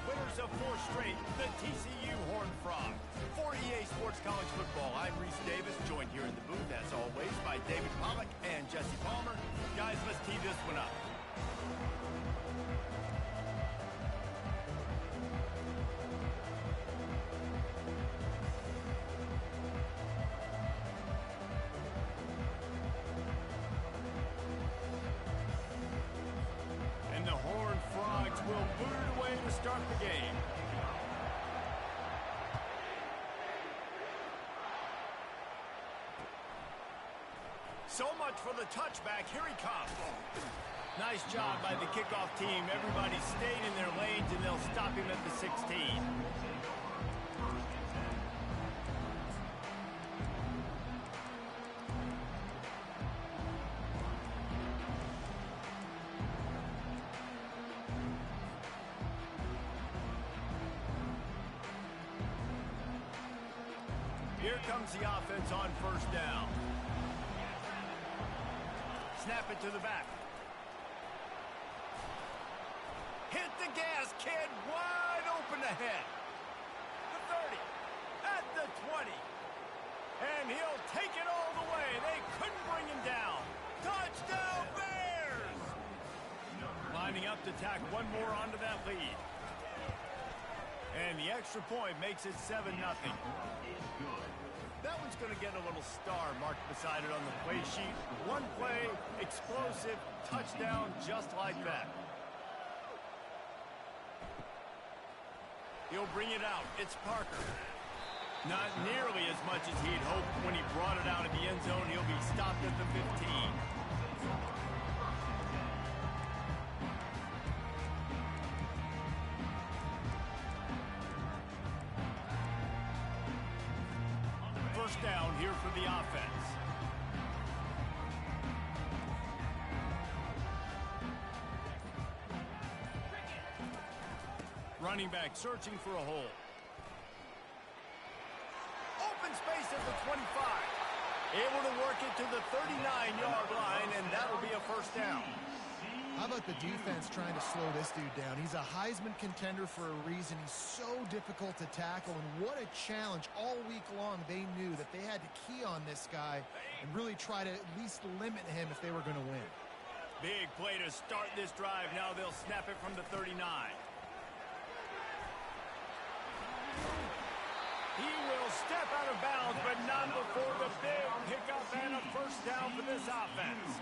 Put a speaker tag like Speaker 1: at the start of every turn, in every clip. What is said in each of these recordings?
Speaker 1: winners of 4 straight, the TCU Horned Frogs. For EA Sports College Football, I'm Reese Davis, joined here in the booth, as always, by David Pollack and Jesse Palmer. Guys, let's tee this one up. And the Horned Frogs will boot it away to start the game. So much for the touchback. Here he comes. Nice job by the kickoff team. Everybody stayed in their lanes, and they'll stop him at the 16. Here comes the offense on first down. Snap it to the back. Hit the gas, kid. Wide open ahead. The 30. At the 20. And he'll take it all the way. They couldn't bring him down. Touchdown, Bears! Lining up to tack one more onto that lead. And the extra point makes it 7-0. That one's going to get a little star marked beside it on the play sheet. One play, explosive, touchdown, just like that. He'll bring it out. It's Parker. Not nearly as much as he'd hoped when he brought it out of the end zone. He'll be stopped at the 15. First down here for the offense. Running back searching for a hole. Open space at the 25. Able to work it to the 39-yard line, and that'll be a first down.
Speaker 2: How about the defense trying to slow this dude down? He's a Heisman contender for a reason. He's so difficult to tackle, and what a challenge. All week long, they knew that they had to key on this guy and really try to at least limit him if they were going to win.
Speaker 1: Big play to start this drive. Now they'll snap it from the 39. He will step out of bounds, but not before the big pickup and a first down for this offense.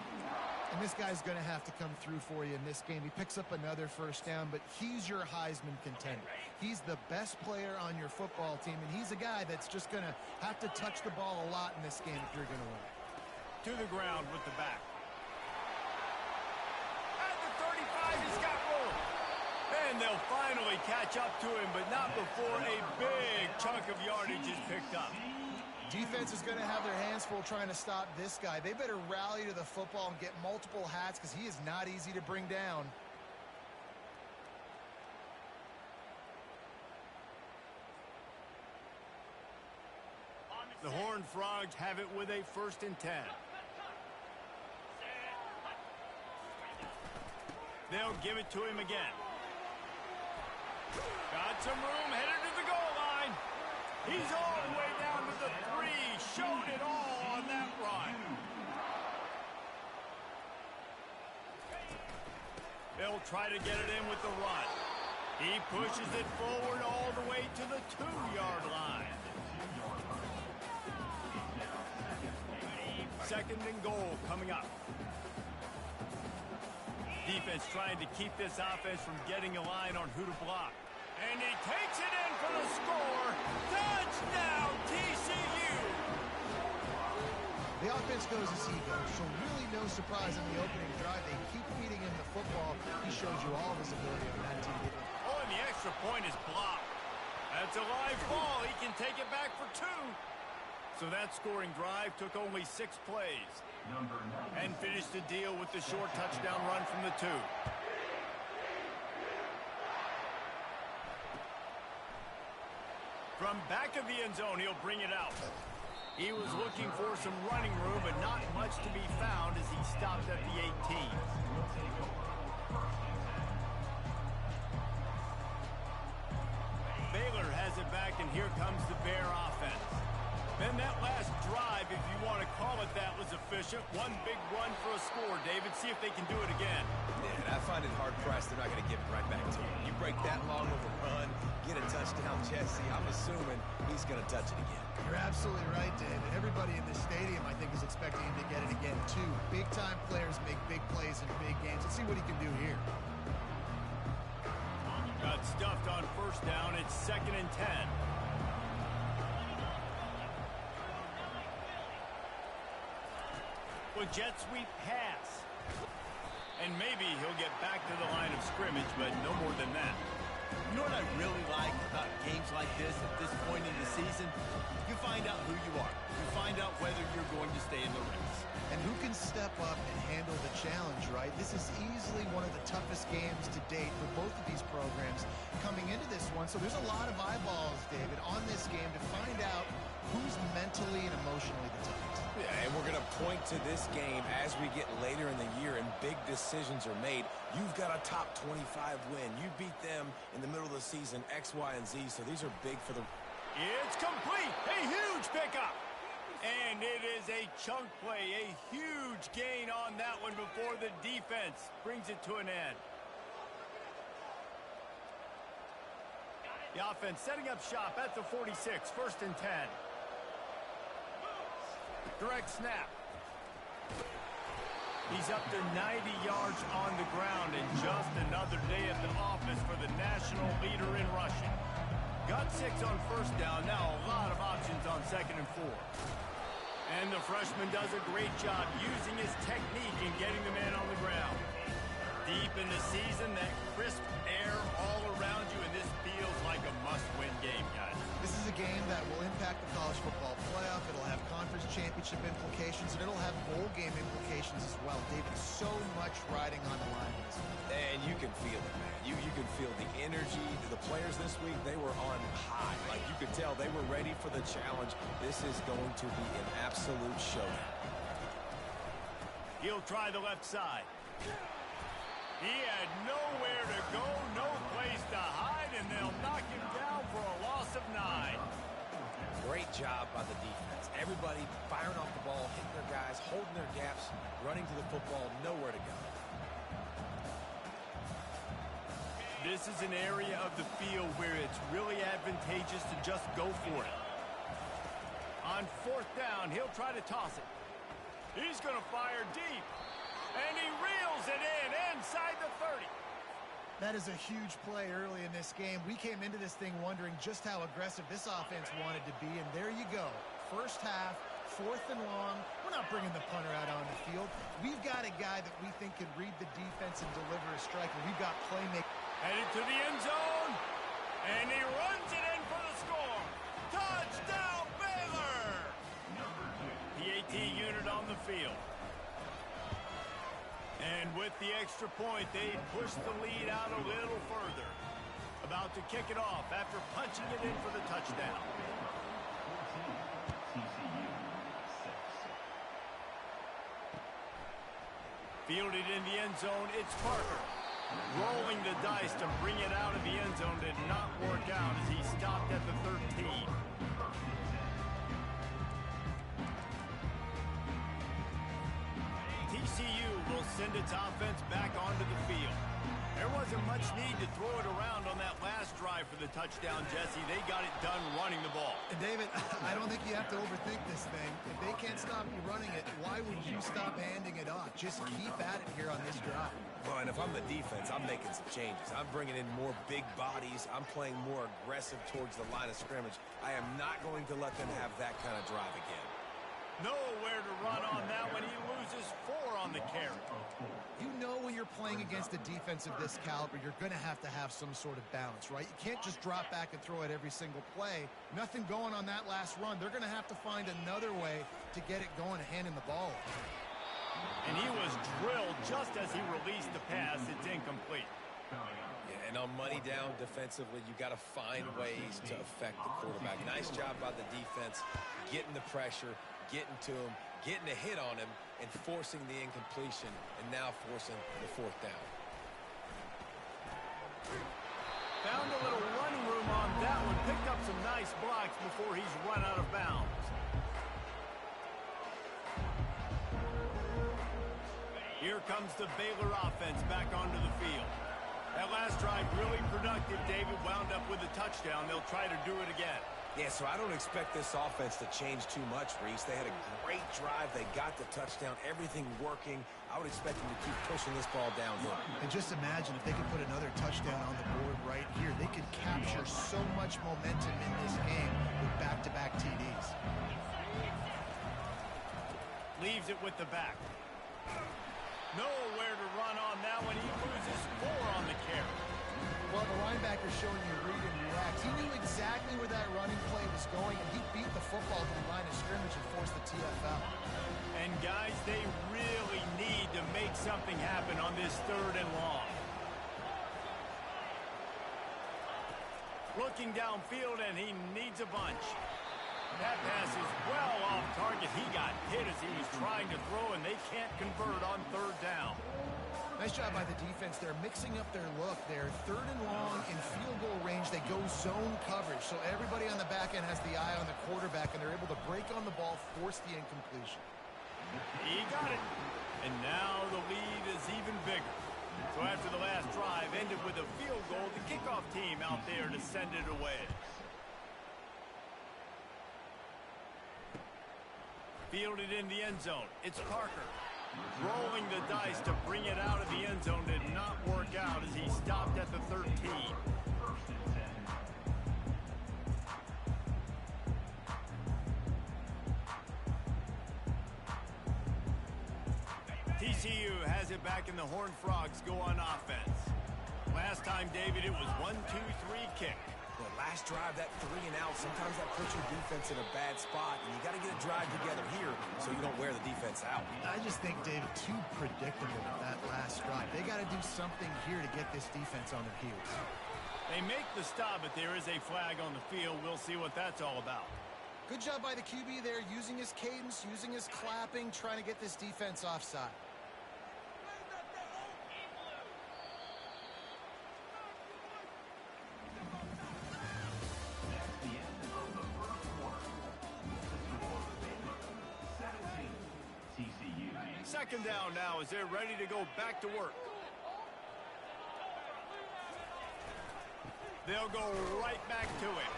Speaker 2: And this guy's going to have to come through for you in this game. He picks up another first down, but he's your Heisman contender. He's the best player on your football team, and he's a guy that's just going to have to touch the ball a lot in this game if you're going to win.
Speaker 1: To the ground with the back. At the 35, he's got room. And they'll finally catch up to him, but not before a big chunk of yardage is picked up.
Speaker 2: Defense is going to have their hands full trying to stop this guy. They better rally to the football and get multiple hats because he is not easy to bring down.
Speaker 1: The Horned Frogs have it with a 1st and 10. They'll give it to him again. Got some room, headed to the goal line. He's all the way down to the 3. Showed it all on that run. They'll try to get it in with the run. He pushes it forward all the way to the 2-yard line. 2nd and goal coming up. Defense trying to keep this offense from getting a line on who to block. And he takes it in for the score. Touchdown, TCU!
Speaker 2: The offense goes as he goes, so really no surprise in the opening drive. They keep feeding him the football. He shows you all of his ability on that team.
Speaker 1: Oh, and the extra point is blocked. That's a live ball. He can take it back for 2. So that scoring drive took only 6 plays. And finished the deal with the short touchdown run from the 2. From back of the end zone, he'll bring it out. He was looking for some running room, but not much to be found as he stopped at the 18. here comes the Bear offense. Then that last drive, if you want to call it that, was efficient. One big run for a score, David. See if they can do it again.
Speaker 3: Yeah, and I find it hard-pressed they're not going to give it right back to you. You break that long of a run, get a touchdown, Jesse, I'm assuming he's going to touch it again.
Speaker 2: You're absolutely right, David. Everybody in this stadium, I think, is expecting him to get it again, too. Big-time players make big plays in big games. Let's see what he can do here.
Speaker 1: Got stuffed on first down. It's 2nd and 10. Well, jet sweep pass. And maybe he'll get back to the line of scrimmage, but no more than that.
Speaker 4: You know what I really like about games like this at this point in the season? You find out who you are. You find out whether you're going to stay in the race.
Speaker 2: And who can step up and handle the challenge, right? This is easily one of the toughest games to date for both of these programs coming into this one. So there's a lot of eyeballs, David, on this game to find out who's mentally and emotionally the toughest.
Speaker 3: Yeah, and we're going to point to this game as we get later in the year and big decisions are made. You've got a top 25 win. You beat them in the middle of the season, X, Y, and Z, so these are big for the...
Speaker 1: It's complete. A huge pickup. And it is a chunk play, a huge gain on that one before the defense brings it to an end. The offense setting up shop at the 46, 1st and 10. Direct snap. He's up to 90 yards on the ground, and just another day at the office for the national leader in rushing. Got 6 on first down, now a lot of options on 2nd and 4. And the freshman does a great job using his technique and getting the man on the ground. Deep in the season, that crisp air all around you, and this feels like a must-win game, guys.
Speaker 2: This is a game that will impact the college football playoff. It'll have conference championship implications, and it'll have bowl game implications as well. David, so much riding on the line in this one.
Speaker 3: And you can feel it, man. You can feel the energy. The players this week, they were on high. Like, you could tell they were ready for the challenge. This is going to be an absolute showdown.
Speaker 1: He'll try the left side. He had nowhere to go, no place to hide, and they'll knock him down for a loss of 9.
Speaker 3: Great job by the defense. Everybody firing off the ball, hitting their guys, holding their gaps, running to the football, nowhere to go.
Speaker 1: This is an area of the field where it's really advantageous to just go for it. On 4th down, he'll try to toss it. He's going to fire deep. And he reels it in inside the 30.
Speaker 2: That is a huge play early in this game. We came into this thing wondering just how aggressive this offense wanted to be, and there you go. First half, 4th and long. We're not bringing the punter out on the field. We've got a guy that we think can read the defense and deliver a strike, and we've got playmaking.
Speaker 1: Headed to the end zone, and he runs it in for the score. Touchdown, Baylor! The AT unit on the field. And with the extra point, they push the lead out a little further. About to kick it off after punching it in for the touchdown. Fielded in the end zone, it's Parker. Rolling the dice to bring it out of the end zone did not work out as he stopped at the 13. TCU will send its offense back onto the field. There wasn't much need to throw it around on that last drive for the touchdown, Jesse. They got it done running the ball.
Speaker 2: And David, I don't think you have to overthink this thing. If they can't stop you running it, why would you stop handing it off? Just keep at it here on this drive.
Speaker 3: Well, and if I'm the defense, I'm making some changes. I'm bringing in more big bodies. I'm playing more aggressive towards the line of scrimmage. I am not going to let them have that kind of drive again.
Speaker 1: Nowhere to run on that when he loses 4 on the carry.
Speaker 2: You know when you're playing against a defense of this caliber, you're going to have some sort of balance, right? You can't just drop back and throw it every single play. Nothing going on that last run. They're going to have to find another way to get it going, handing the ball.
Speaker 1: And he was drilled just as he released the pass. It's incomplete.
Speaker 3: Yeah, and on money down defensively, you got to find ways to affect the quarterback. Nice job by the defense, getting the pressure, getting to him, getting a hit on him, and forcing the incompletion, and now forcing the 4th down.
Speaker 1: Found a little running room on that one. Picked up some nice blocks before he's run out of bounds. Here comes the Baylor offense back onto the field. That last drive really productive. David wound up with a touchdown. They'll try to do it again.
Speaker 3: Yeah, so I don't expect this offense to change too much, Reese. They had a great drive. They got the touchdown. Everything working. I would expect them to keep pushing this ball downhill.
Speaker 2: And just imagine if they could put another touchdown on the board right here. They could capture so much momentum in this game with back-to-back TDs.
Speaker 1: Leaves it with the back. Nowhere to run on that one. He loses 4 on the carry.
Speaker 2: Well, the linebacker's showing you read and react. He knew exactly where that running play was going, and he beat the football to the line of scrimmage and forced the TFL.
Speaker 1: And, guys, they really need to make something happen on this 3rd and long. Looking downfield, and he needs a bunch. That pass is well off target. He got hit as he was trying to throw, and they can't convert on 3rd down.
Speaker 2: Nice job by the defense. They're mixing up their look. They're 3rd and long in field goal range. They go zone coverage, so everybody on the back end has the eye on the quarterback, and they're able to break on the ball, force the incompletion.
Speaker 1: He got it. And now the lead is even bigger. So after the last drive ended with a field goal, the kickoff team out there to send it away. Fielded in the end zone. It's Parker. Rolling the dice to bring it out of the end zone did not work out as he stopped at the 13. TCU has it back in the Horned Frogs go on offense. Last time, David, it was 1-2-3 kick.
Speaker 3: The last drive, that 3 and out, sometimes that puts your defense in a bad spot, and you got to get a drive together here so you don't wear the defense out.
Speaker 2: I just think, David, too predictable with that last drive. They got to do something here to get this defense on their heels.
Speaker 1: They make the stop, but there is a flag on the field. We'll see what that's all about.
Speaker 2: Good job by the QB there, using his cadence, using his clapping, trying to get this defense offside.
Speaker 1: Second down now as they're ready to go back to work. They'll go right back to it.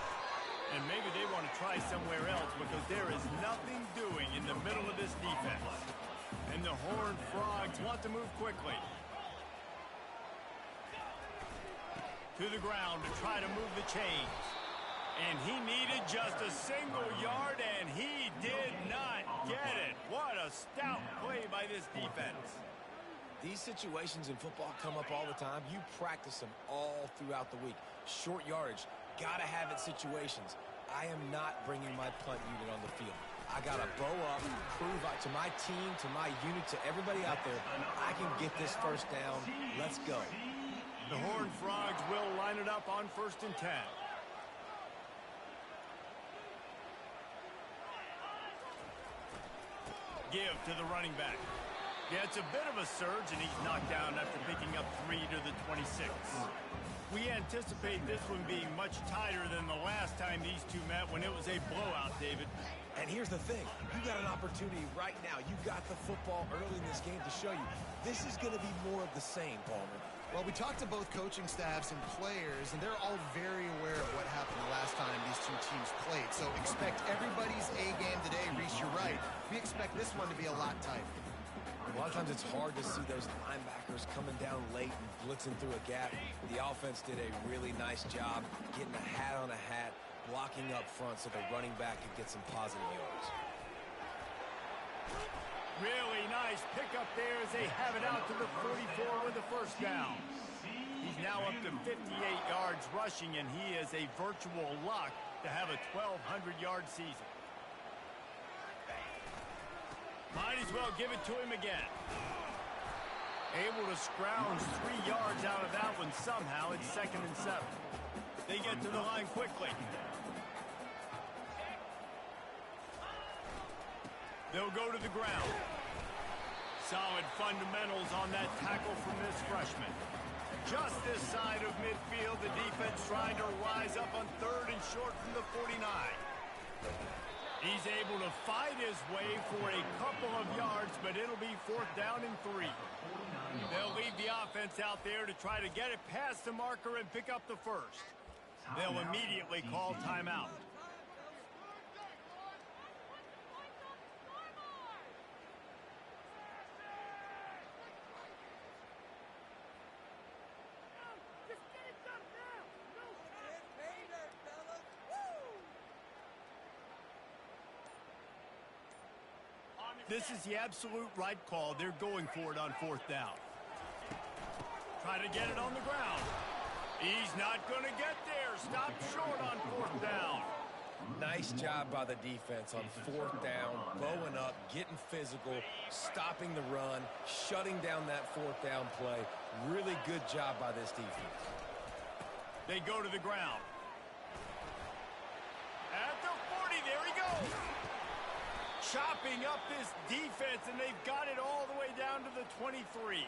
Speaker 1: And maybe they want to try somewhere else because there is nothing doing in the middle of this defense. And the Horned Frogs want to move quickly. To the ground to try to move the chains. And he needed just a single yard, and he did not get it. What a stout play by this defense.
Speaker 3: These situations in football come up all the time. You practice them all throughout the week. Short yardage, gotta have it situations. I am not bringing my punt unit on the field. I gotta bow up, prove out to my team, to my unit, to everybody out there, I can get this first down. Let's go.
Speaker 1: The Horned Frogs will line it up on 1st and 10. Give to the running back. Yeah, it's a bit of a surge, and he's knocked down after picking up 3 to the 26. We anticipate this one being much tighter than the last time these two met when it was a blowout, David.
Speaker 3: And here's the thing. You got an opportunity right now. You got the football early in this game to show you. This is going to be more of the same, Palmer.
Speaker 2: Well, we talked to both coaching staffs and players, and they're all very aware of what happened the last time these two teams played. So expect everybody's A game today. Reese, you're right. We expect this one to be a lot tighter.
Speaker 3: A lot of times it's hard to see those linebackers coming down late and blitzing through a gap. The offense did a really nice job getting a hat on a hat, blocking up front so the running back could get some positive yards.
Speaker 1: Really nice pickup there as they have it out to the 44 with the first down. He's now up to 58 yards rushing, and he is a virtual lock to have a 1,200-yard season. Might as well give it to him again. Able to scrounge 3 yards out of that one somehow. It's 2nd and 7. They get to the line quickly. They'll go to the ground. Solid fundamentals on that tackle from this freshman. Just this side of midfield, the defense trying to rise up on 3rd and short from the 49. He's able to fight his way for a couple of yards, but it'll be 4th down and 3. They'll leave the offense out there to try to get it past the marker and pick up the first. They'll immediately call timeout. This is the absolute right call. They're going for it on 4th down. Try to get it on the ground. He's not going to get there. Stop short on 4th down.
Speaker 3: Nice job by the defense on 4th down, bowing up, getting physical, stopping the run, shutting down that 4th down play. Really good job by this defense.
Speaker 1: They go to the ground. At the 40, there he goes. Chopping up this defense, and they've got it all the way down to the 23.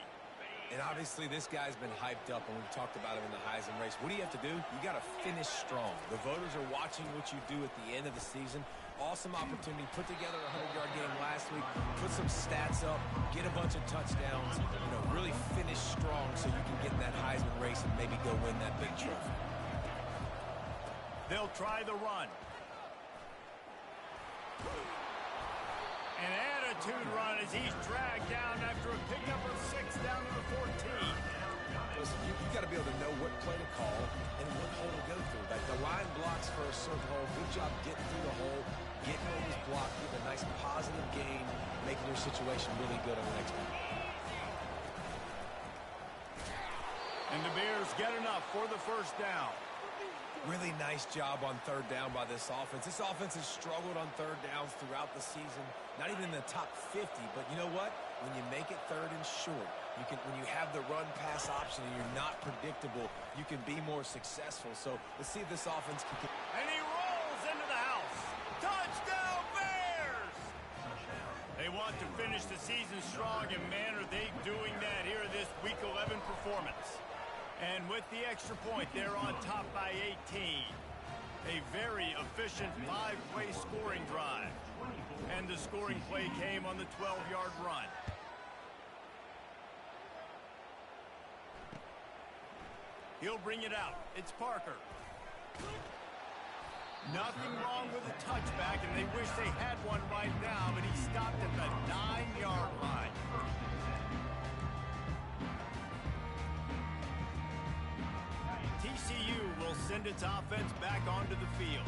Speaker 3: And obviously this guy's been hyped up, and we've talked about him in the Heisman race. What do you have to do? You got to finish strong. The voters are watching what you do at the end of the season. Awesome opportunity. Put together a 100-yard game last week. Put some stats up. Get a bunch of touchdowns. You know, really finish strong so you can get in that Heisman race and maybe go win that big trophy.
Speaker 1: They'll try the run. An attitude run as he's dragged down after a pickup of 6 down to the 14.
Speaker 3: Listen, you got to be able to know what play to call and what hole to go through. Like the line blocks for a certain hole. Good job getting through the hole, getting over his block, getting a nice positive gain, making your situation really good on the next one.
Speaker 1: And the Bears get enough for the 1st down.
Speaker 3: Really nice job on 3rd down by this offense. This offense has struggled on 3rd downs throughout the season. Not even in the top 50, but you know what? When you make it 3rd and short, when you have the run-pass option and you're not predictable, you can be more successful. So let's see if this offense can...
Speaker 1: And he rolls into the house. Touchdown, Bears! They want to finish the season strong, and man, are they doing that here this Week 11 performance. And with the extra point, they're on top by 18. A very efficient 5-play scoring drive. And the scoring play came on the 12-yard run. He'll bring it out. It's Parker. Nothing wrong with a touchback, and they wish they had one right now, but he stopped at the 9-yard line. TCU will send its offense back onto the field.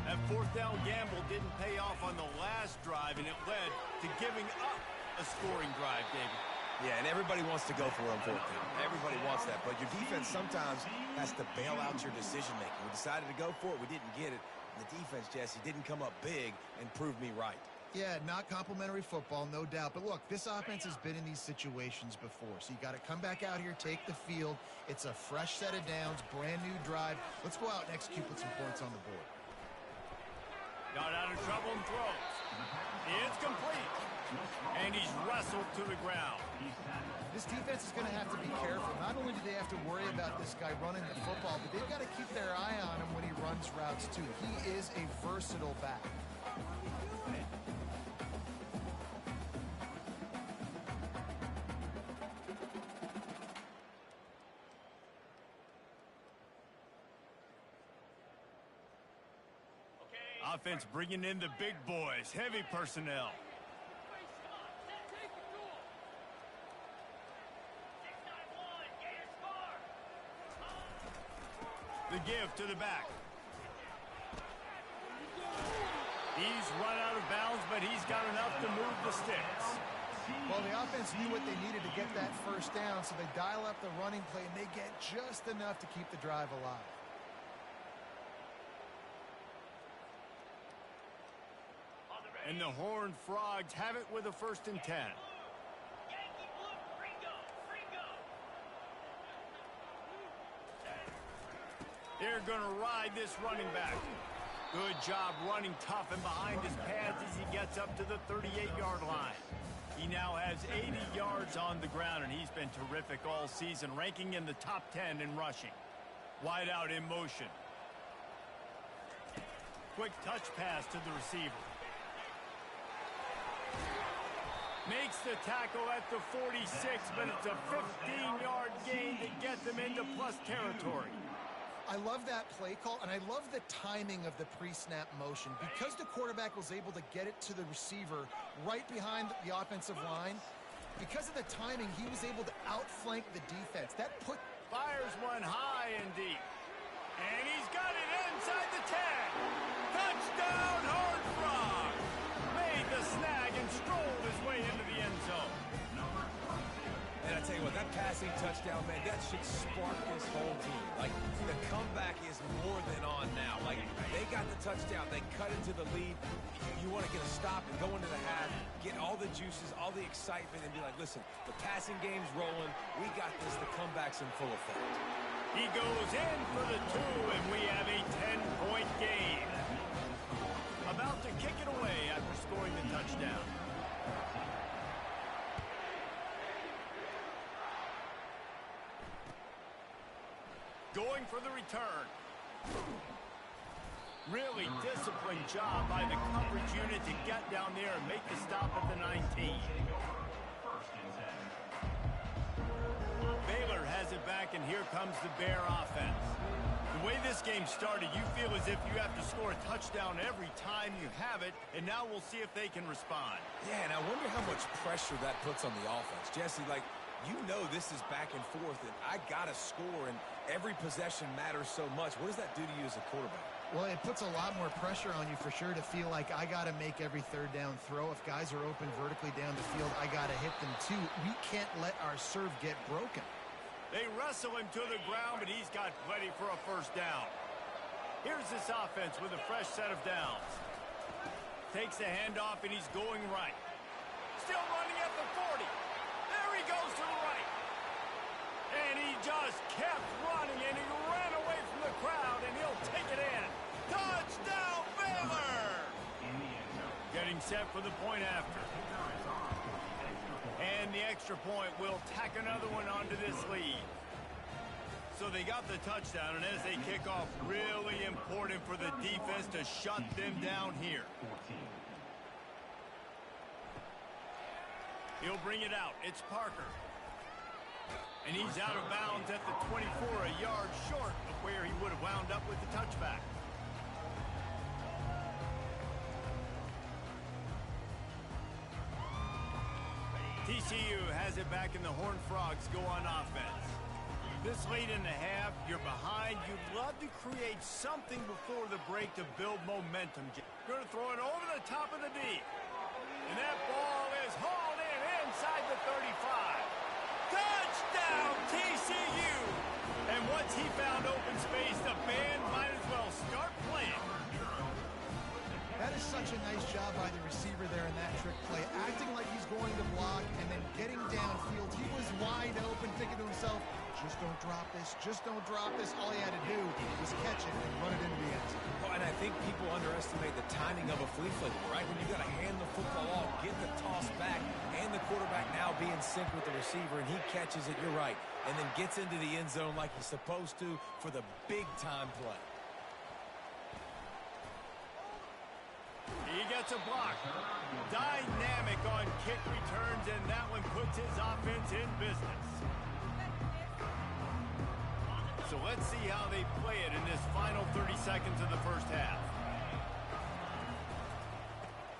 Speaker 1: That 4th down gamble didn't pay off on the last drive, and it led to giving up a scoring drive, David.
Speaker 3: Yeah, and everybody wants to go for it on 4th down. Everybody wants that, but your defense sometimes has to bail out your decision-making. We decided to go for it. We didn't get it. And the defense, Jesse, didn't come up big and prove me right.
Speaker 2: Yeah, not complimentary football, no doubt. But look, this offense has been in these situations before. So you got to come back out here, take the field. It's a fresh set of downs, brand new drive. Let's go out and execute with some points on the board.
Speaker 1: Got out of trouble and throws. It's complete. And he's wrestled to the ground.
Speaker 2: This defense is going to have to be careful. Not only do they have to worry about this guy running the football, but they've got to keep their eye on him when he runs routes too. He is a versatile back.
Speaker 1: Offense bringing in the big boys, heavy personnel. The give to the back. He's run out of bounds, but he's got enough to move the sticks.
Speaker 2: Well, the offense knew what they needed to get that 1st down, so they dial up the running play, and they get just enough to keep the drive alive.
Speaker 1: And the Horned Frogs have it with a 1st and 10. They're going to ride this running back. Good job running tough and behind his pads as he gets up to the 38-yard line.
Speaker 4: He now has 80 yards on the ground, and he's been terrific all season, ranking in the top 10 in rushing. Wide out in motion. Quick touch pass to the receiver. Makes the tackle at the 46, but it's a 15-yard gain to get them into plus territory.
Speaker 2: I love that play call, and I love the timing of the pre-snap motion. Because the quarterback was able to get it to the receiver right behind the offensive line, because of the timing, he was able to outflank the defense. That put...
Speaker 4: Fires one high and deep. And he's got it inside the 10. Touchdown, Horned Frogs! Made the snag and strolled his way into the end zone.
Speaker 3: And I tell you what, that passing touchdown, man, that should spark this whole team. Like, the comeback is more than on now. Like, they got the touchdown. They cut into the lead. You want to get a stop and go into the half, get all the juices, all the excitement, and be like, listen, the passing game's rolling. We got this. The comeback's in full effect.
Speaker 4: He goes in for the 2, and we have a 10-point game. About to kick it away after scoring the touchdown. Going for the return. Really disciplined job by the coverage unit to get down there and make the stop at the 19. Baylor has it back, and here comes the Bear offense. The way this game started, you feel as if you have to score a touchdown every time you have it, and now we'll see if they can respond.
Speaker 3: Yeah, and I wonder how much pressure that puts on the offense. Jesse, like, you know this is back and forth, and I got to score, and every possession matters so much. What does that do to you as a quarterback?
Speaker 2: Well, it puts a lot more pressure on you for sure to feel like I got to make every third down throw. If guys are open vertically down the field, I got to hit them too. We can't let our serve get broken.
Speaker 4: They wrestle him to the ground, but he's got plenty for a first down. Here's this offense with a fresh set of downs. Takes the handoff, and he's going right. Still running at the 40. There he goes to the right. And he just kept running, and he ran away from the crowd, and he'll take it in. Touchdown, Baylor! Getting set for the point after. And the extra point will tack another one onto this lead. So they got the touchdown, and as they kick off, really important for the defense to shut them down here. He'll bring it out. It's Parker. And he's out of bounds at the 24, a yard short of where he would have wound up with the touchback. TCU has it back, and the Horned Frogs go on offense. This late in the half, you're behind. You'd love to create something before the break to build momentum. Going to throw it over the top of the D. And that ball is hauled in inside the 35. Touchdown, TCU! And once he found open space, the band might as well start playing.
Speaker 2: That is such a nice job by the receiver there in that trick play. Acting like he's going to block and then getting downfield. He was wide open, thinking to himself, just don't drop this, just don't drop this. All he had to do was catch it and run it into the end zone.
Speaker 3: Oh, and I think people underestimate the timing of a flea flicker, right? When you got to hand the football off, get the toss back, and the quarterback now be in sync with the receiver, and he catches it, you're right, and then gets into the end zone like he's supposed to for the big-time play.
Speaker 4: He gets a block. Dynamic on kick returns, and that one puts his offense in business. So let's see how they play it in this final 30 seconds of the first half.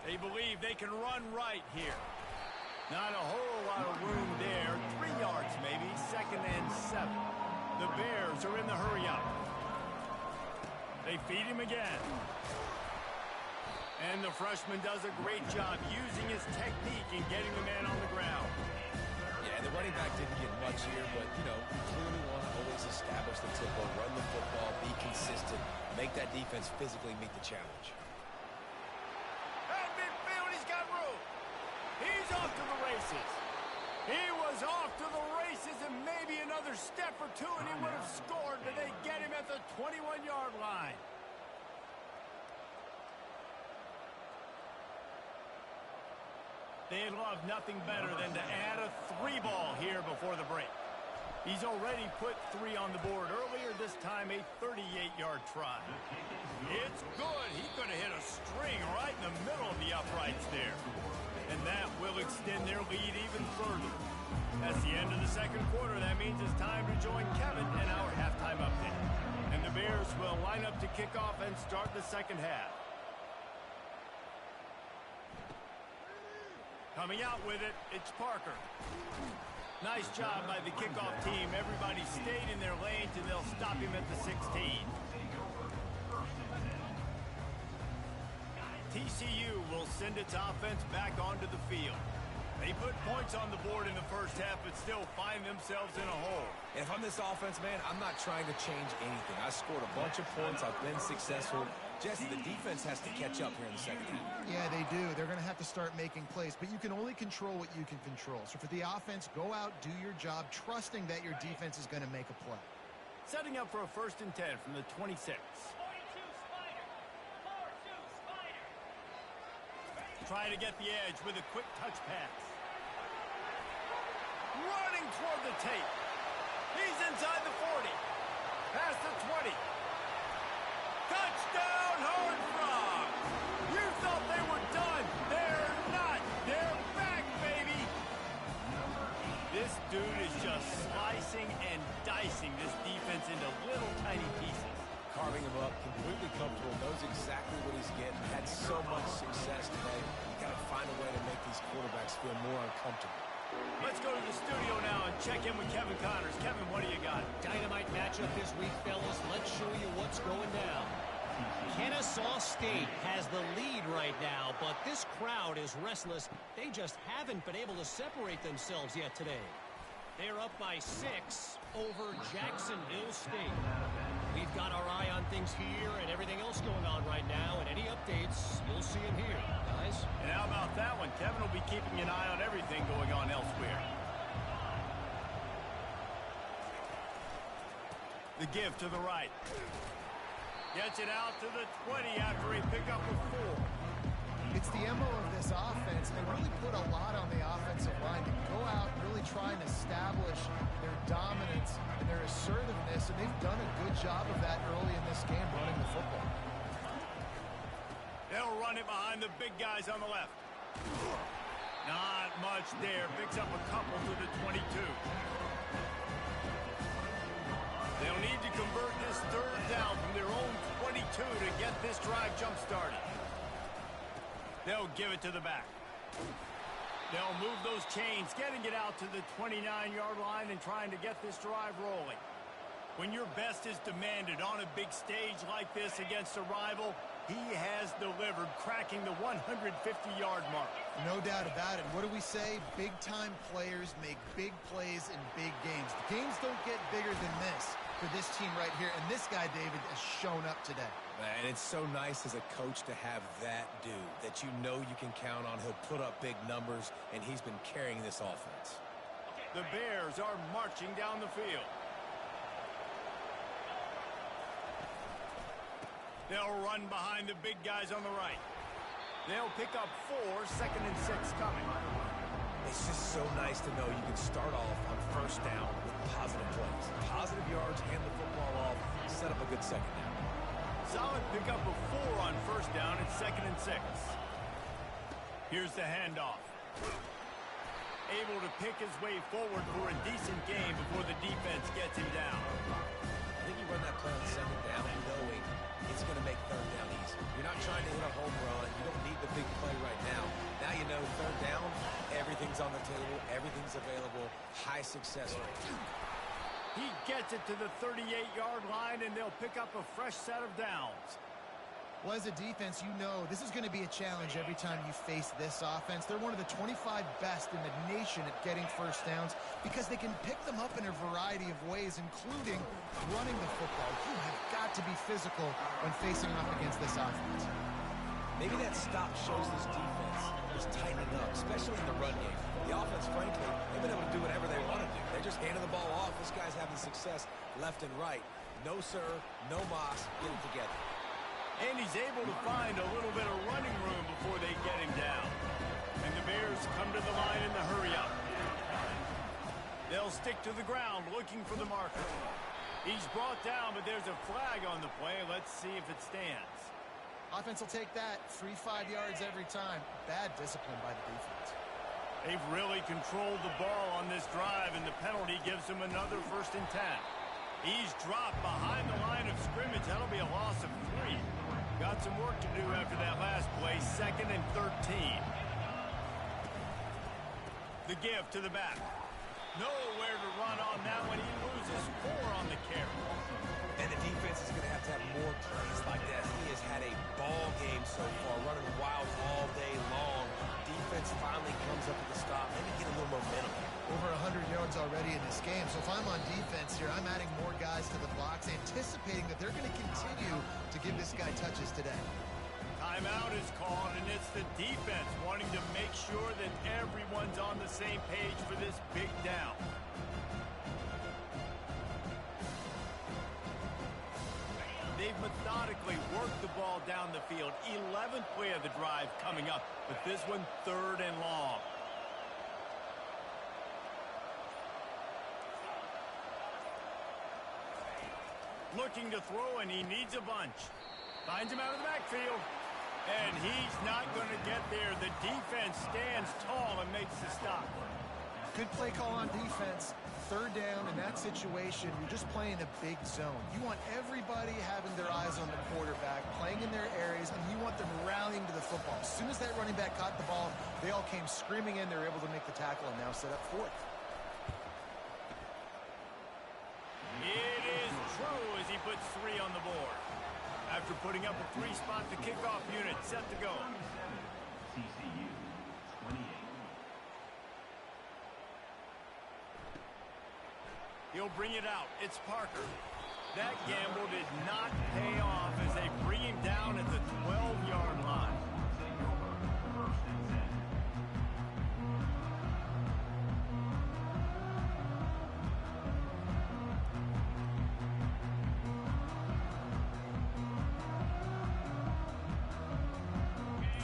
Speaker 4: They believe they can run right here. Not a whole lot of room there. 3 yards maybe, 2nd and 7. The Bears are in the hurry up. They feed him again. And the freshman does a great job using his technique and getting the man on the ground.
Speaker 3: Yeah, the running back didn't get much here, but, you know, clearly want to always establish the tempo, run the football, be consistent, make that defense physically meet the challenge.
Speaker 4: At midfield, he's got room. He's off to the races. He was off to the races, and maybe another step or two, and he would have scored, but they get him at the 21-yard line. They'd love nothing better than to add a 3-ball here before the break. He's already put 3 on the board earlier, this time a 38-yard try. It's good. He could have hit a string right in the middle of the uprights there. And that will extend their lead even further. That's the end of the second quarter. That means it's time to join Kevin in our halftime update. And the Bears will line up to kick off and start the second half. Coming out with it, it's Parker. Nice job by the kickoff team. Everybody stayed in their lanes, and they'll stop him at the 16. TCU will send its offense back onto the field. They put points on the board in the first half, but still find themselves in a hole.
Speaker 3: And if I'm this offense, man, I'm not trying to change anything. I scored a bunch of points. I've been successful. Jesse, the defense has to catch up here in the second half.
Speaker 2: Yeah, they do. They're going to have to start making plays, but you can only control what you can control. So for the offense, go out, do your job, trusting that your defense is going to make a play.
Speaker 4: Setting up for a 1st and 10 from the 26. Trying to get the edge with a quick touch pass. Running toward the tape. He's inside the 40. Past the 20. Touchdown, Horned Frogs! You thought they were done. They're not. They're back, baby. This dude is just slicing and dicing this defense into little tiny pieces.
Speaker 3: Carving him up, completely comfortable, knows exactly what he's getting, had so much success today. You got to find a way to make these quarterbacks feel more uncomfortable.
Speaker 4: Let's go to the studio now and check in with Kevin Connors. Kevin, what do you got?
Speaker 5: Dynamite matchup this week, fellas. Let's show you what's going down. Kennesaw State has the lead right now, but this crowd is restless. They just haven't been able to separate themselves yet today. They're up by 6 over Jacksonville State. We've got our eye on things here and everything else going on right now, and any updates, you'll see them here, guys.
Speaker 4: And how about that one? Kevin will be keeping an eye on everything going on elsewhere. The give to the right. Gets it out to the 20 after a pickup of 4.
Speaker 2: It's the MO of this offense. They really put a lot on the offensive line to go out and really try and establish their dominance and their assertiveness, and they've done a good job of that early in this game running the football.
Speaker 4: They'll run it behind the big guys on the left. Not much there. Picks up a couple to the 22. They'll need to convert this 3rd down from their own 22 to get this drive jump-started. They'll give it to the back. They'll move those chains, getting it out to the 29-yard line and trying to get this drive rolling. When your best is demanded on a big stage like this against a rival, he has delivered, cracking the 150-yard mark.
Speaker 2: No doubt about it. What do we say? Big-time players make big plays in big games. The games don't get bigger than this for this team right here, and this guy, David, has shown up today.
Speaker 3: Man, it's so nice as a coach to have that dude that you know you can count on. He'll put up big numbers, and he's been carrying this offense.
Speaker 4: The Bears are marching down the field. They'll run behind the big guys on the right. They'll pick up 4, 2nd and 6 coming.
Speaker 3: It's just so nice to know you can start off on 1st down with positive plays. Positive yards, hand the football off, set up a good second down.
Speaker 4: Solid pickup of 4 on 1st down and 2nd and 6. Here's the handoff. Able to pick his way forward for a decent game before the defense gets him down.
Speaker 3: I think you run that play on 2nd down knowing it's going to make 3rd down easy. You're not trying to hit a home run. You don't need the big play right now. Now you know 3rd down, everything's on the table, everything's available, high success rate.
Speaker 4: He gets it to the 38-yard line, and they'll pick up a fresh set of downs.
Speaker 2: Well, as a defense, you know this is going to be a challenge every time you face this offense. They're one of the 25 best in the nation at getting 1st downs because they can pick them up in a variety of ways, including running the football. You have got to be physical when facing off against this offense.
Speaker 3: Maybe that stop shows this defense is tightening up, especially in the run game. The offense, frankly, they've been able to do whatever they want to do. They're just handing the ball off. This guy's having success left and right. No, sir, no mas, get it together.
Speaker 4: And he's able to find a little bit of running room before they get him down. And the Bears come to the line in the hurry-up. They'll stick to the ground looking for the marker. He's brought down, but there's a flag on the play. Let's see if it stands.
Speaker 2: Offense will take that. 3-5 yards every time. Bad discipline by the defense.
Speaker 4: They've really controlled the ball on this drive, and the penalty gives them another 1st and 10. He's dropped behind the line of scrimmage. That'll be a loss of 3. Got some work to do after that last play. 2nd and 13. The give to the back. Nowhere to run on that one. He loses 4 on the carry.
Speaker 3: And the defense is going to have more plays like that. He has had a ball game so far, running wild all day long. Defense finally comes up with a stop, maybe get a little momentum.
Speaker 2: Over 100 yards already in this game. So if I'm on defense here, I'm adding more guys to the blocks, anticipating that they're going to continue to give this guy touches today.
Speaker 4: Timeout is called, and it's the defense wanting to make sure that everyone's on the same page for this big down. They've methodically worked the ball down the field. 11th play of the drive coming up, but this one 3rd and long. Looking to throw, and he needs a bunch. Finds him out of the backfield. And he's not going to get there. The defense stands tall and makes the stop.
Speaker 2: Good play call on defense. 3rd down in that situation, you're just playing a big zone. You want everybody having their eyes on the quarterback, playing in their areas, and you want them rallying to the football. As soon as that running back caught the ball, they all came screaming in. They were able to make the tackle and now set up 4th.
Speaker 4: It is true as he puts 3 on the board. After putting up a 3-spot, the kickoff unit set to go.
Speaker 6: TCU 28.
Speaker 4: He'll bring it out. It's Parker. That gamble did not pay off as they bring him down at the 12-yard line.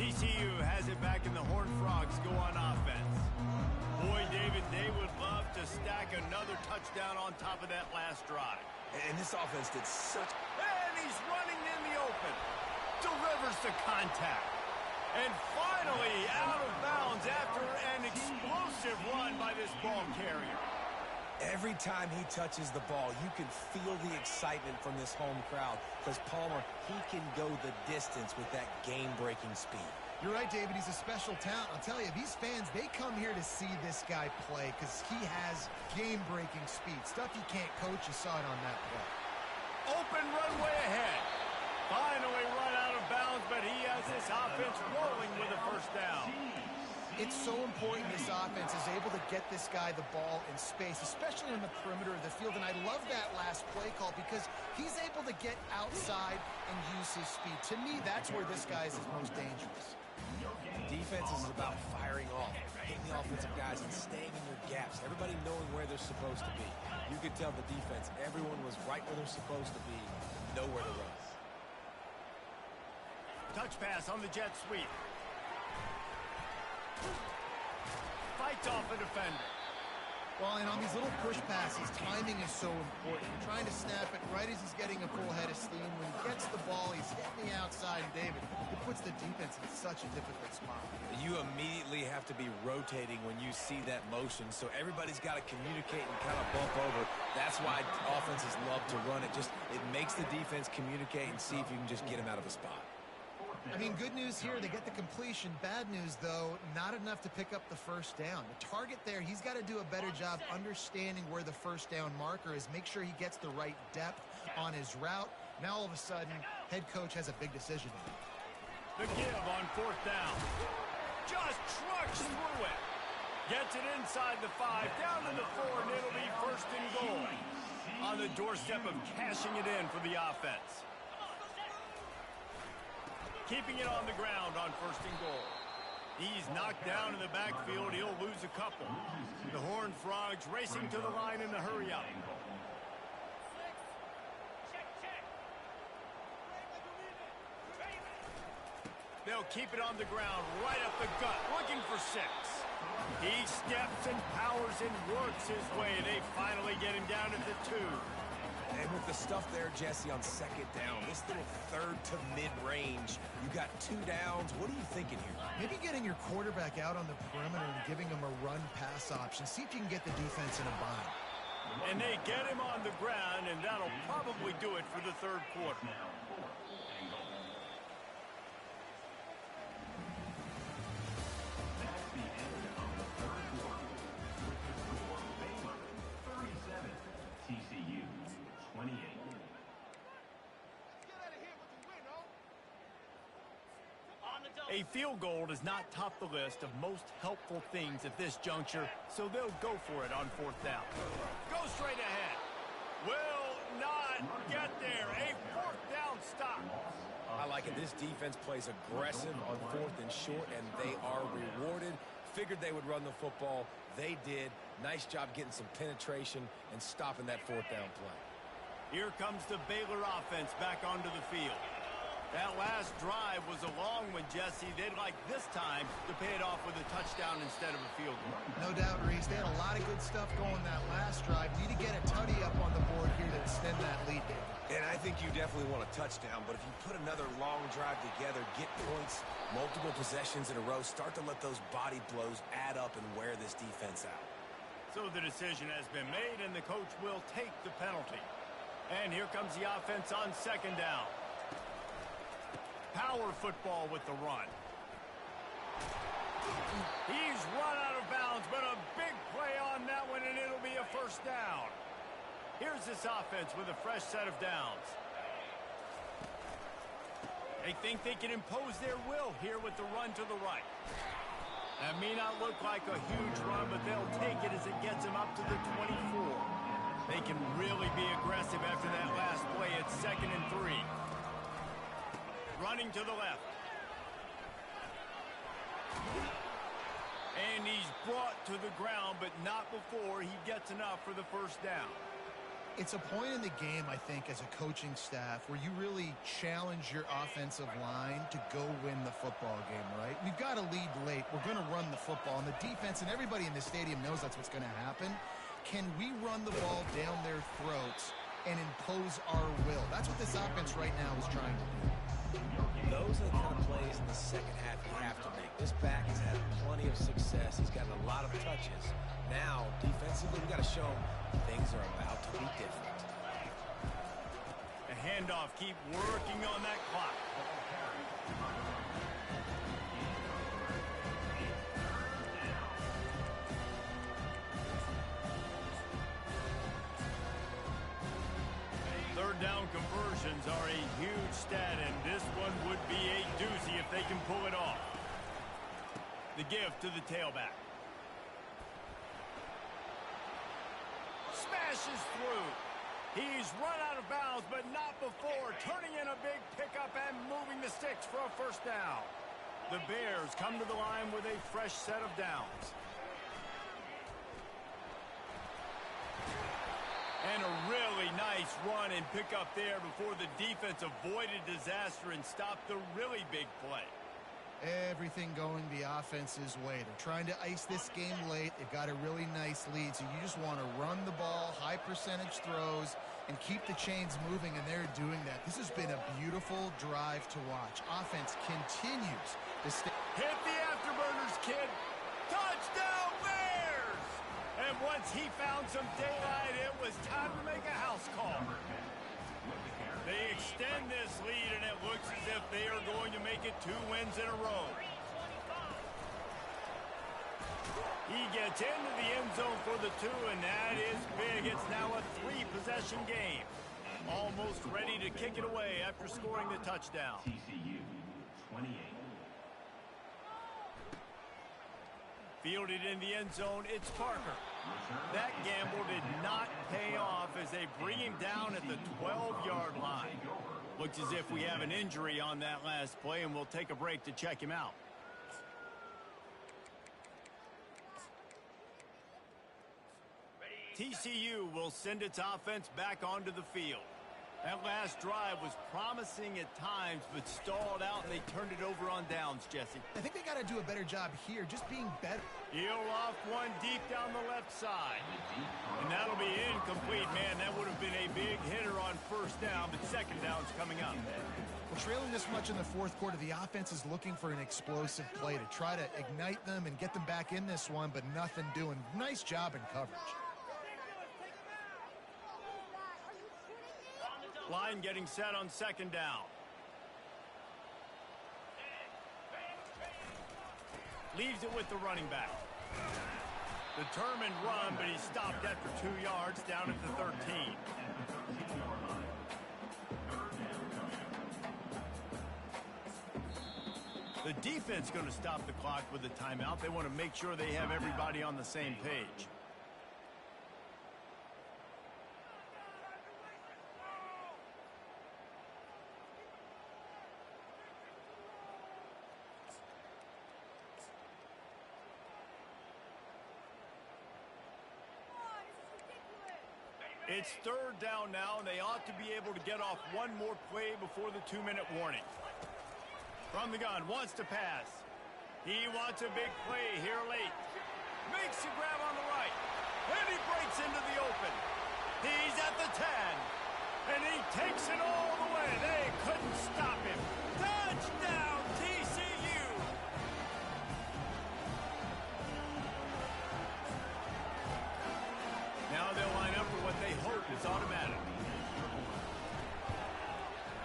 Speaker 4: TCU has it back, and the Horned Frogs go on offense. Boy, David, they would love to stack another touchdown on top of that last drive.
Speaker 3: And this offense did such...
Speaker 4: And he's running in the open. Delivers the contact. And finally out of bounds after an explosive run by this ball carrier.
Speaker 3: Every time he touches the ball, you can feel the excitement from this home crowd because Palmer, he can go the distance with that game-breaking speed.
Speaker 2: You're right, David. He's a special talent. I'll tell you, these fans, they come here to see this guy play because he has game-breaking speed. Stuff you can't coach. You saw it on that play.
Speaker 4: Open runway ahead. Finally run out of bounds, but he has this offense rolling with a 1st down.
Speaker 2: It's so important this offense is able to get this guy the ball in space, especially on the perimeter of the field. And I love that last play call because he's able to get outside and use his speed. To me, that's where this guy is his most dangerous.
Speaker 3: Defense is about firing off, hitting the offensive guys and staying in your gaps. Everybody knowing where they're supposed to be. You could tell the defense, everyone was right where they're supposed to be, nowhere to run.
Speaker 4: Touch pass on the jet sweep. Fights off a defender.
Speaker 2: Well, and on these little push passes, timing is so important. You're trying to snap it right as he's getting a full head of steam. When he gets the ball, he's hitting the outside. And David, it puts the defense in such a difficult spot.
Speaker 3: You immediately have to be rotating when you see that motion, so everybody's got to communicate and kind of bump over. That's why offenses love to run it. It makes the defense communicate and see if you can just get him out of a spot.
Speaker 2: I mean, good news here, they get the completion. Bad news, though, not enough to pick up the 1st down. The target there, he's got to do a better job understanding where the 1st down marker is, make sure he gets the right depth on his route. Now, all of a sudden, head coach has a big decision.
Speaker 4: The give on 4th down. Just trucks through it. Gets it inside the 5, down to the 4, and it'll be 1st and goal. On the doorstep of cashing it in for the offense. Keeping it on the ground on 1st and goal. He's knocked down in the backfield. He'll lose a couple. The Horned Frogs racing to the line in the hurry-up. They'll keep it on the ground, right up the gut, looking for 6. He steps and powers and works his way. They finally get him down at the 2.
Speaker 3: And with the stuff there, Jesse, on second down, this little third to mid-range, you got 2 downs. What are you thinking here?
Speaker 2: Maybe getting your quarterback out on the perimeter and giving him a run-pass option. See if you can get the defense in a bind.
Speaker 4: And they get him on the ground, and that'll probably do it for the third quarter.
Speaker 6: TCU 28.
Speaker 4: A field goal does not top the list of most helpful things at this juncture, so they'll go for it on 4th down. Go straight ahead. Will not get there. A 4th down stop.
Speaker 3: I like it. This defense plays aggressive on 4th and short, and they are rewarded. Figured they would run the football. They did. Nice job getting some penetration and stopping that 4th down play.
Speaker 4: Here comes the Baylor offense back onto the field. That last drive was a long one, Jesse. They'd like this time to pay it off with a touchdown instead of a field goal.
Speaker 2: No doubt, Reese. They had a lot of good stuff going that last drive. Need to get a tutty up on the board here to extend that lead, David.
Speaker 3: And I think you definitely want a touchdown, but if you put another long drive together, get points, multiple possessions in a row, start to let those body blows add up and wear this defense out.
Speaker 4: So the decision has been made, and the coach will take the penalty. And here comes the offense on 2nd down. Power football with the run. He's run out of bounds, but a big play on that one, and it'll be a 1st down. Here's this offense with a fresh set of downs. They think they can impose their will here with the run to the right. That may not look like a huge run, but they'll take it as it gets them up to the 24. They can really be aggressive after that last play. It's 2nd and 3. Running to the left. And he's brought to the ground, but not before he gets enough for the 1st down.
Speaker 2: It's a point in the game, I think, as a coaching staff where you really challenge your offensive line to go win the football game, right? We've got to lead late. We're going to run the football. And the defense and everybody in the stadium knows that's what's going to happen. Can we run the ball down their throats and impose our will? That's what this offense right now is trying to do.
Speaker 3: Those are the kind of plays in the second half you have to make. This back has had plenty of success. He's gotten a lot of touches. Now, defensively, we've got to show him things are about to be different.
Speaker 4: The handoff, keep working on that clock. Third down conversions are a huge stat, and this one would be a doozy if they can pull it off. The give to the tailback. Smashes through. He's run out of bounds, but not before turning in a big pickup and moving the sticks for a 1st down. The Bears come to the line with a fresh set of downs. And a really nice run and pick up there before the defense avoided disaster and stopped the really big play.
Speaker 2: Everything going the offense's way. They're trying to ice this game late. They've got a really nice lead, so you just want to run the ball, high percentage throws, and keep the chains moving, and they're doing that. This has been a beautiful drive to watch. Offense continues to stay.
Speaker 4: Hit the afterburners, kid. Touchdown, Bears! And once he found some daylight, it was time to make a house call. They extend this lead, and it looks as if they are going to make it 2 wins in a row. He gets into the end zone for the 2, and that is big. It's now a 3-possession game. Almost ready to kick it away after scoring the touchdown.
Speaker 6: TCU 28.
Speaker 4: Fielded in the end zone, it's Parker. That gamble did not pay off as they bring him down at the 12-yard line. Looks as if we have an injury on that last play, and we'll take a break to check him out. TCU will send its offense back onto the field. That last drive was promising at times, but stalled out, and they turned it over on downs, Jesse.
Speaker 2: I think they got to do a better job here, just being better.
Speaker 4: He'll off one deep down the left side. And that'll be incomplete. Man, that would have been a big hitter on first down, but second down's coming up.
Speaker 2: Well, trailing this much in the fourth quarter, the offense is looking for an explosive play to try to ignite them and get them back in this one, but nothing doing. Nice job in coverage.
Speaker 4: Line getting set on second down. Leaves it with the running back. Determined run, but he stopped after 2 yards down at the 13. The defense going to stop the clock with a timeout. They want to make sure they have everybody on the same page. It's third down now, and they ought to be able to get off one more play before the 2-minute warning. From the gun, wants to pass. He wants a big play here late. Makes a grab on the right. And he breaks into the open. He's at the 10. And he takes it all the way. They couldn't stop him. Touchdown, TCU! Now they'll line up for what they hope is automatic.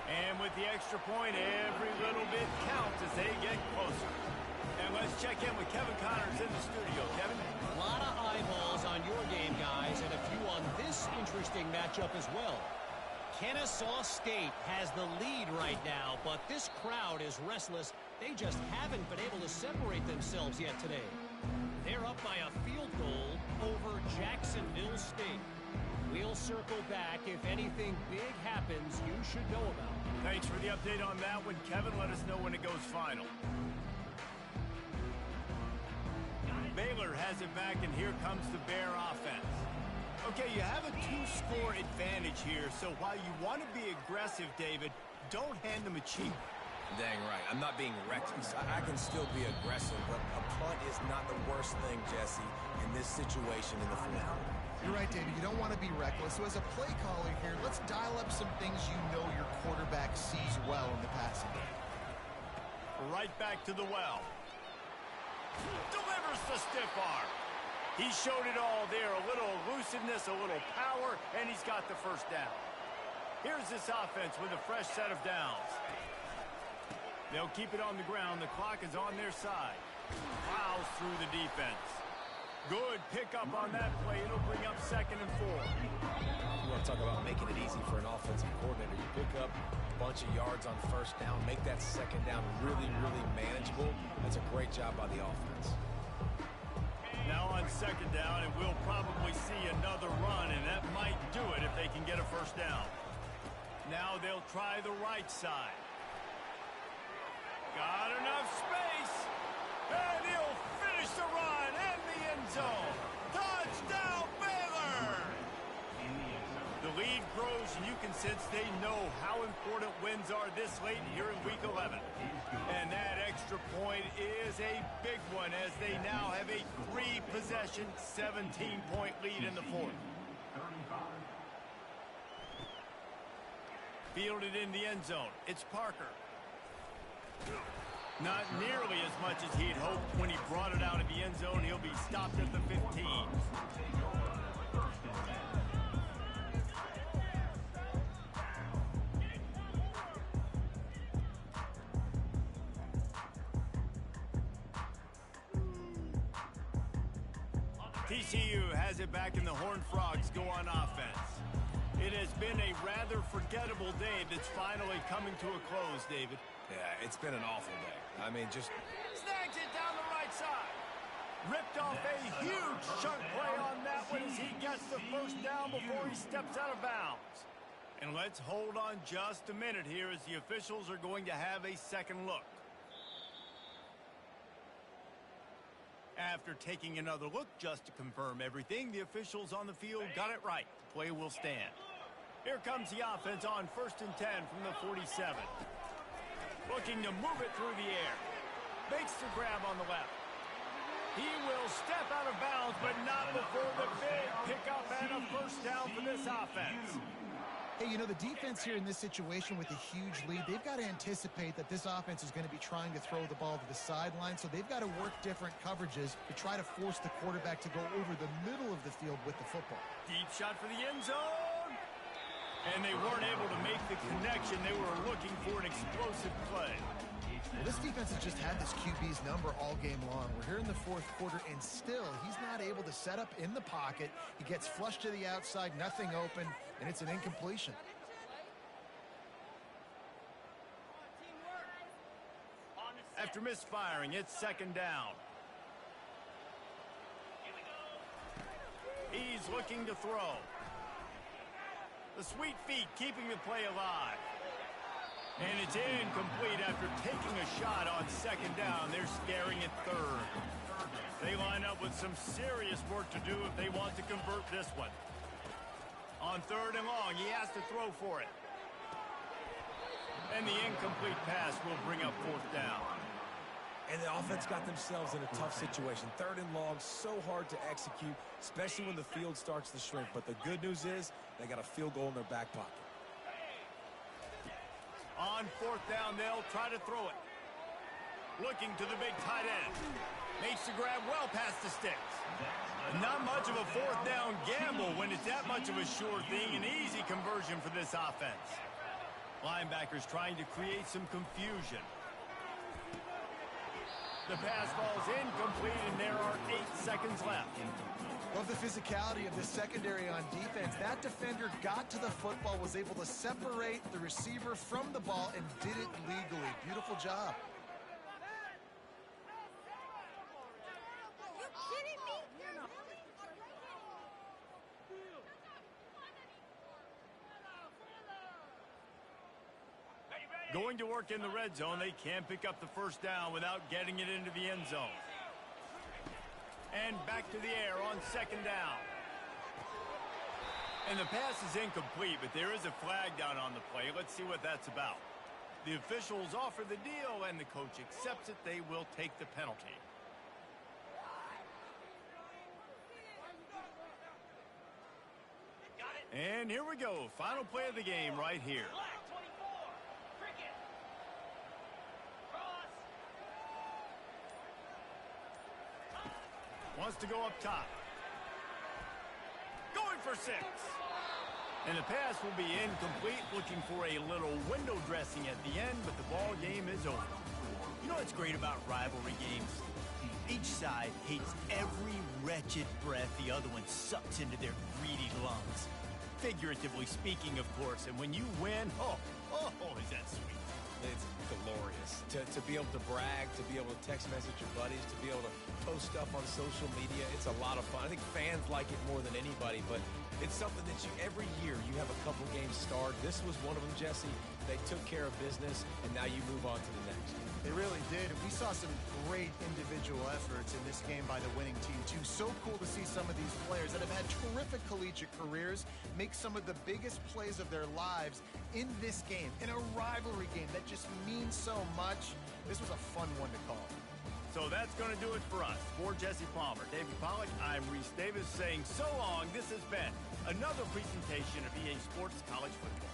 Speaker 4: And with the extra point, every little bit counts as they get closer. And let's check in with Kevin Connors in the studio. Kevin?
Speaker 5: A lot of eyeballs on your game, guys, and a few on this interesting matchup as well. Kennesaw State has the lead right now, but this crowd is restless. They just haven't been able to separate themselves yet today. They're up by a field goal over Jacksonville State. We'll circle back if anything big happens you should know about.
Speaker 4: Thanks for the update on that one, Kevin. Let us know when it goes final. Baylor has it back, and here comes the Bear offense. Okay, you have a 2-score advantage here, so while you want to be aggressive, David, don't hand them a cheat.
Speaker 3: Dang right. I'm not being reckless. I can still be aggressive, but a punt is not the worst thing, Jesse, in this situation in the fourth quarter.
Speaker 2: You're right, David. You don't want to be reckless. So as a play caller here, let's dial up some things you know your quarterback sees well in the passing game.
Speaker 4: Right back to the well. Delivers the stiff arm. He showed it all there. A little elusiveness, a little power, and he's got the first down. Here's this offense with a fresh set of downs. They'll keep it on the ground. The clock is on their side. Plows through the defense. Good pickup on that play. It'll bring up 2nd and 4.
Speaker 3: You want to talk about making it easy for an offensive coordinator. You pick up a bunch of yards on first down, make that second down really, really manageable. That's a great job by the offense.
Speaker 4: Now on second down, and we'll probably see another run, and that might do it if they can get a first down. Now they'll try the right side. Got enough space, and he'll finish the run in the end zone. Touchdown, Baylor! The lead grows, and you can sense they know how important wins are this late here in Week 11. And that extra point is a big one as they now have a 3-possession, 17-point lead in the fourth. Fielded in the end zone. It's Parker. Not nearly as much as he'd hoped when he brought it out of the end zone. He'll be stopped at the 15. TCU has it back, and the Horned Frogs go on offense. It has been a rather forgettable day that's finally coming to a close, David.
Speaker 3: Yeah, it's been an awful day. I mean, just...
Speaker 4: Snags it down the right side. Ripped off a huge chunk play on that one as he gets the first down before he steps out of bounds. And let's hold on just a minute here as the officials are going to have a second look. After taking another look just to confirm everything, the officials on the field got it right. The play will stand. Here comes the offense on 1st and 10 from the 47. Looking to move it through the air. Makes the grab on the left. He will step out of bounds, but not before the big pickup and a first down for this offense.
Speaker 2: Hey, you know, the defense here in this situation with a huge lead, they've got to anticipate that this offense is going to be trying to throw the ball to the sideline, so they've got to work different coverages to try to force the quarterback to go over the middle of the field with the football.
Speaker 4: Deep shot for the end zone. And they weren't able to make the connection. They were looking for an explosive play.
Speaker 2: Well, this defense has just had this QB's number all game long. We're here in the fourth quarter, and still he's not able to set up in the pocket. He gets flushed to the outside, nothing open, and it's an incompletion.
Speaker 4: After misfiring, it's 2nd down. He's looking to throw. The sweet feet keeping the play alive. And it's incomplete after taking a shot on 2nd down. They're staring at 3rd. They line up with some serious work to do if they want to convert this one. On 3rd and long, he has to throw for it. And the incomplete pass will bring up 4th down.
Speaker 3: And the offense got themselves in a tough situation. 3rd and long, so hard to execute, especially when the field starts to shrink. But the good news is they got a field goal in their back pocket.
Speaker 4: On 4th down, they'll try to throw it. Looking to the big tight end. Makes the grab well past the sticks. Not much of a 4th down gamble when it's that much of a sure thing. An easy conversion for this offense. Linebackers trying to create some confusion. The pass falls incomplete, and there are 8 seconds left.
Speaker 2: Love the physicality of the secondary on defense. That defender got to the football, was able to separate the receiver from the ball, and did it legally. Beautiful job.
Speaker 4: Going to work in the red zone, they can't pick up the first down without getting it into the end zone. And back to the air on 2nd down. And the pass is incomplete, but there is a flag down on the play. Let's see what that's about. The officials offer the deal, and the coach accepts it. They will take the penalty. And here we go. Final play of the game right here. Wants to go up top. Going for 6. And the pass will be incomplete, looking for a little window dressing at the end, but the ball game is over. You know what's great about rivalry games? Each side hates every wretched breath the other one sucks into their greedy lungs. Figuratively speaking, of course, and when you win, oh, is that sweet.
Speaker 3: It's glorious. To be able to brag, to be able to text message your buddies, to be able to post stuff on social media. It's a lot of fun. I think fans like it more than anybody, but it's something that every year you have a couple games starred. This was one of them, Jesse. They took care of business, and now you move on to the next.
Speaker 2: They really did. We saw some great individual efforts in this game by the winning team, too. So cool to see some of these players that have had terrific collegiate careers make some of the biggest plays of their lives in this game, in a rivalry game that just means so much. This was a fun one to call.
Speaker 4: So that's going to do it for us. For Jesse Palmer, David Pollack, I'm Reese Davis saying so long. This has been another presentation of EA Sports College Football.